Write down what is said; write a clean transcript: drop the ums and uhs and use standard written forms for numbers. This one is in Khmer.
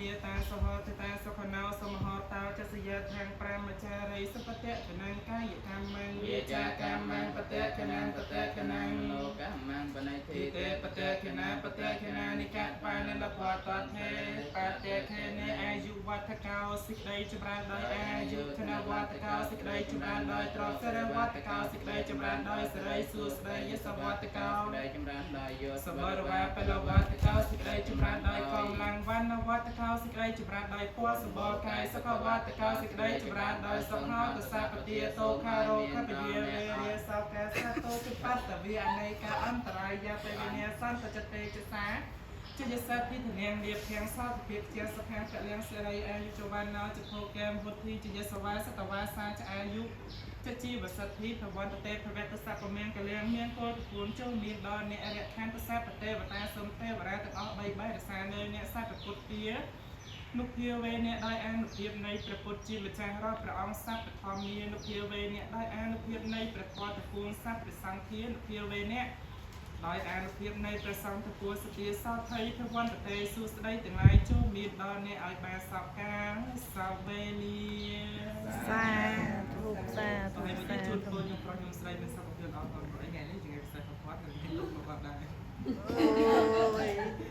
យាតាសហតតាសុខណោសមហតោចសយថាងប្រាមចារីសពតៈកណងកាយកម្មងវាចាកម្មងបតៈកណងបតៈកណងលោកម្មងបណៃទីទេបតៈកណានិកបានិលពតតទេបតៈខេនេអាយុវត្តកោសិក្តីចម្រើនដោយអាយុធនវត្តកោសិក្តីចម្រើនដោយទ្រព្យសរវត្តកោសិក្តីចម្រើនដោយសិរីសួស្តីយសវត្តកោដែលចម្រើនដោយយោសបរវាពលវត្តកោសិក្តីចម្រើនដោយកម្លាំងវណ្ណវត្តកោសេចក្តីចម្រើនដោយពណ៌សម្បរកាយសុខវត្តកោសេចក្តីចម្រើនដោយសុខោទសាពទាតោខារោខពយាវេរាសោកាសតោទុបត្តវិអនេកាអន្តរាយបេវិញ្ញាសន្តចតេចសាជាយសតិធនាងលៀបភាំងសោតភាពជាសុខាកលៀងសេរីអាយុចវណ្ណោចភោកែមវុទ្ធីជាយសវាសតវាសាចអាយុចជីវសទ្ធិភវន្តតេភវតសពមៀងកលៀងមានគោលពួនចូលមានដល់អ្នកអរិយខានប្រសាទទេវតាសុំទេវរាទាំងអស់3បែរសានៅអ្នកសត្វពុទ្ធទានុភាវេអ្នកដោយអានុភាពនៃព្រះពុទ្ធជាម្ចាស់រាល់ព្រះអង្គសត្វធម្មានុភាវេអ្នកដោយអានុភាពនៃព្រះធម៌តពួងសត្វព្រះសង្ឃានុភាវេអ្នកដោយអានុភាពនៃព្រះសង្ឃតពួងសទាសោថៃភវន្តតេសួស្តីទាំងឡាយចូលមានដល់អ្នកឲ្យបានសពការសវេលាសាធុសាធុហើយមក សា ជួន ធុ ពលខ្ញុំប្រុសខ្ញុំស្រីមានសុខភាពល្អផងថ្ងៃនេះជាពិសេសបំផុតគឺលោកមកបាត់ដែរ អូយ